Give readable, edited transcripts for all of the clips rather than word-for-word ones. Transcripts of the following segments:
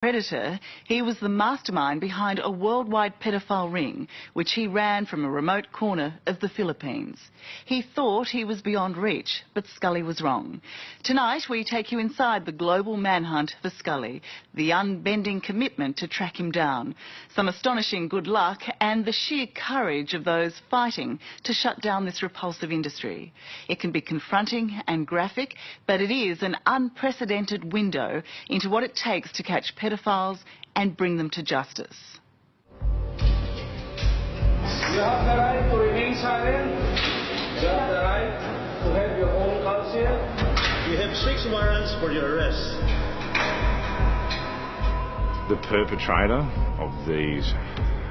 Predator, he was the mastermind behind a worldwide pedophile ring, which he ran from a remote corner of the Philippines. He thought he was beyond reach, but Scully was wrong. Tonight we take you inside the global manhunt for Scully, the unbending commitment to track him down, some astonishing good luck and the sheer courage of those fighting to shut down this repulsive industry. It can be confronting and graphic, but it is an unprecedented window into what it takes to catch pedophiles and bring them to justice. You have the right to remain silent. You have the right to have your own culture. You have 6 warrants for your arrest. The perpetrator of these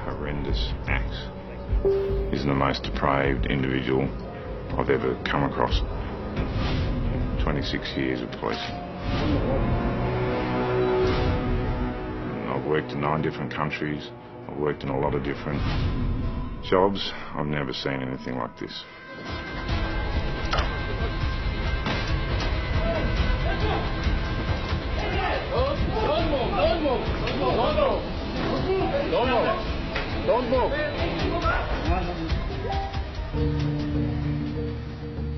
horrendous acts is the most depraved individual I've ever come across. 26 years of policing. I've worked in 9 different countries. I've worked in a lot of different jobs. I've never seen anything like this. Don't move.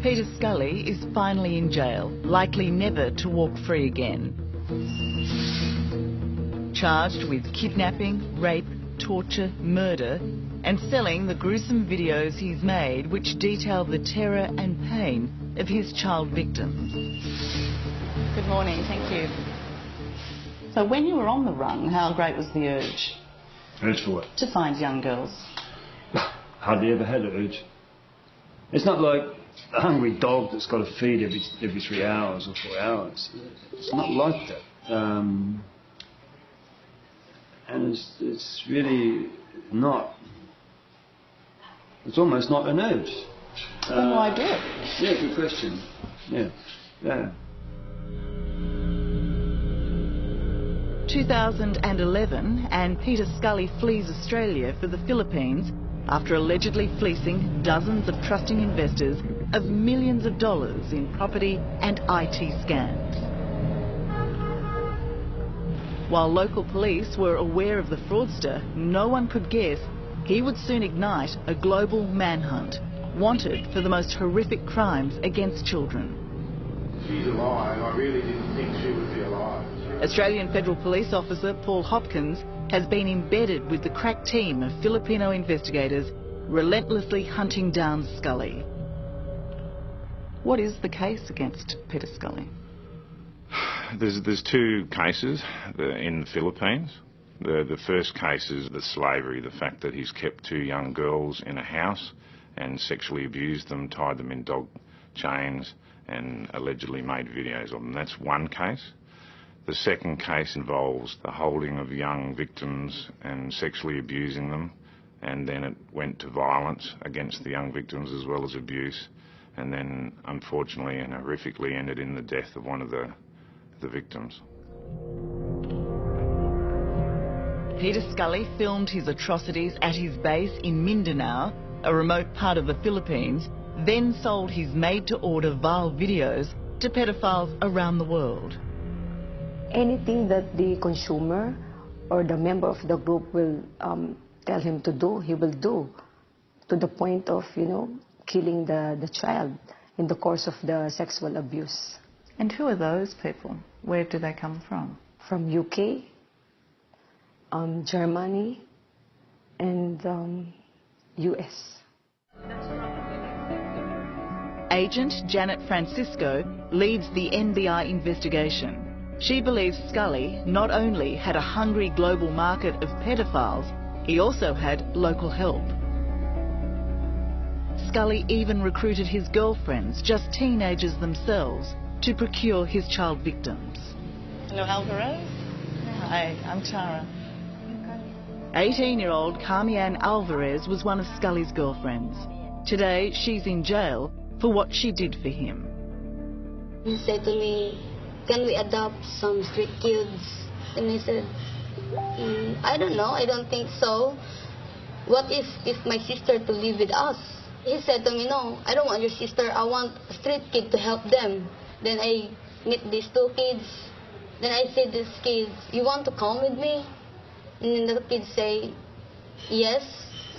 Peter Scully is finally in jail, likely never to walk free again. Charged with kidnapping, rape, torture, murder, and selling the gruesome videos he's made which detail the terror and pain of his child victims. Good morning, thank you. So when you were on the run, how great was the urge? Urge for what? To find young girls. Hardly ever had an urge. It's not like a hungry dog that's got to feed every 3 hours or 4 hours. It's not like that. And it's really not. It's almost not an urge. Then why do it? Yeah, good question. Yeah. 2011, and Peter Scully flees Australia for the Philippines after allegedly fleecing dozens of trusting investors of millions of dollars in property and IT scams. While local police were aware of the fraudster, no one could guess he would soon ignite a global manhunt, wanted for the most horrific crimes against children. She's alive. I really didn't think she would be alive. Australian Federal Police Officer Paul Hopkins has been embedded with the crack team of Filipino investigators relentlessly hunting down Scully. What is the case against Peter Scully? There's 2 cases in the Philippines. The first case is the slavery, the fact that he's kept 2 young girls in a house and sexually abused them, tied them in dog chains and allegedly made videos of them. That's one case. The second case involves the holding of young victims and sexually abusing them, and then it went to violence against the young victims as well as abuse, and then unfortunately and horrifically ended in the death of one of the victims. Peter Scully filmed his atrocities at his base in Mindanao, a remote part of the Philippines, then sold his made-to-order vile videos to pedophiles around the world. Anything that the consumer or the member of the group will tell him to do, he will do, to the point of, killing the child in the course of the sexual abuse. And who are those people? Where do they come from? From UK, Germany, and US. Agent Janet Francisco leads the NBI investigation. She believes Scully not only had a hungry global market of pedophiles, he also had local help. Scully even recruited his girlfriends, just teenagers themselves, to procure his child victims. Hello, Alvarez. Hi, I'm Tara. 18-year-old Carmian Alvarez was one of Scully's girlfriends. Today, she's in jail for what she did for him. He said to me, "Can we adopt some street kids?" And I said, "I don't know, I don't think so. What if my sister to live with us?" He said to me, "No, I don't want your sister, I want a street kid to help them." Then I meet these 2 kids. Then I said to these kids, you want to come with me? And then the kids say, yes.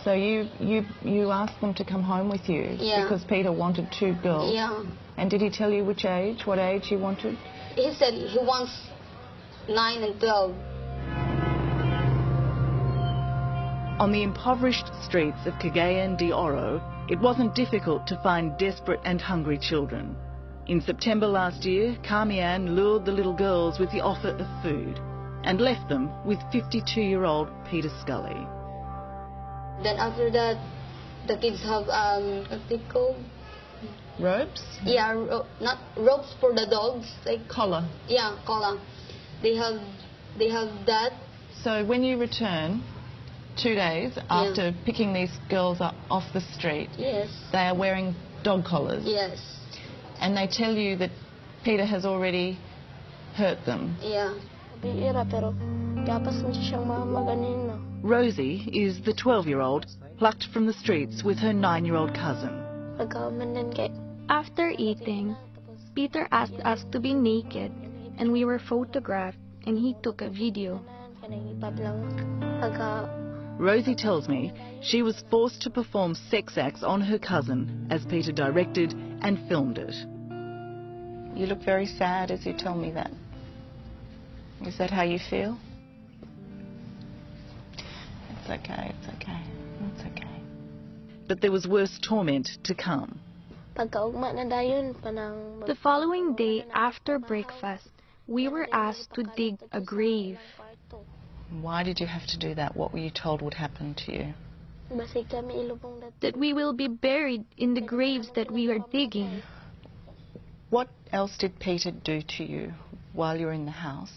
So you asked them to come home with you? Yeah. Because Peter wanted 2 girls? Yeah. And did he tell you which age, what age he wanted? He said he wants 9 and 12. On the impoverished streets of Cagayan de Oro, it wasn't difficult to find desperate and hungry children. In September last year, Carmian lured the little girls with the offer of food and left them with 52-year-old Peter Scully. Then after that, the kids have, what they call? Ropes? Yeah, not ropes for the dogs. Like Collar. Yeah, collar. They have that. So when you return, 2 days after picking these girls up off the street, Yes. they are wearing dog collars. Yes. And they tell you that Peter has already hurt them. Yeah. Rosie is the 12-year-old plucked from the streets with her 9-year-old cousin. After eating, Peter asked us to be naked, and we were photographed, and he took a video. Rosie tells me she was forced to perform sex acts on her cousin as Peter directed and filmed it. You look very sad as you tell me that. Is that how you feel? It's okay, it's okay, it's okay. But there was worse torment to come. The following day after breakfast, we were asked to dig a grave. Why did you have to do that? What were you told would happen to you? That we will be buried in the graves that we are digging. What else did Peter do to you while you were in the house?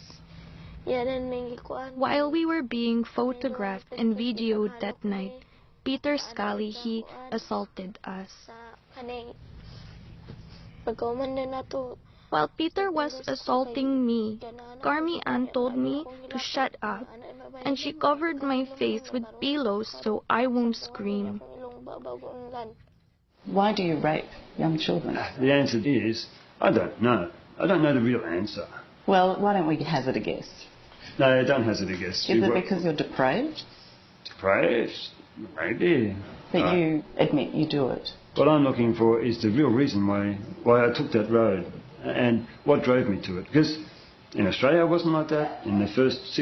While we were being photographed and videoed that night, Peter Scully, he assaulted us. While Peter was assaulting me, Carmian told me to shut up, and she covered my face with pillows so I won't scream. Why do you rape young children? The answer is, I don't know. I don't know the real answer. Well, why don't we hazard a guess? No, don't hazard a guess. Is it because you're depraved? Depraved? Maybe. That you admit you do it? What I'm looking for is the real reason why I took that road and what drove me to it. Because in Australia I wasn't like that. In the first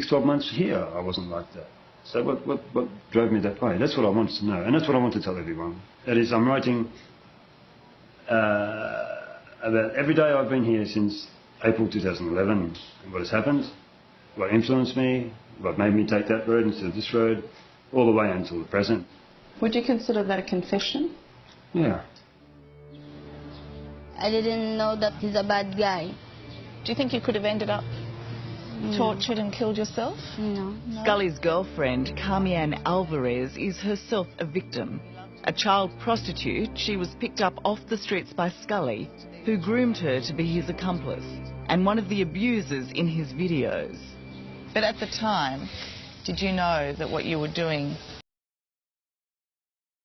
12 months here I wasn't like that. So what drove me that way? That's what I wanted to know, and that's what I want to tell everyone. That is, I'm writing about every day I've been here since April 2011, and what has happened, what influenced me, what made me take that road instead of this road, all the way until the present. Would you consider that a confession? Yeah. I didn't know that he's a bad guy. Do you think you could have ended up tortured and killed yourself? No. Scully's girlfriend, Carmian Alvarez, is herself a victim. A child prostitute, she was picked up off the streets by Scully, who groomed her to be his accomplice and one of the abusers in his videos. But at the time, did you know that what you were doing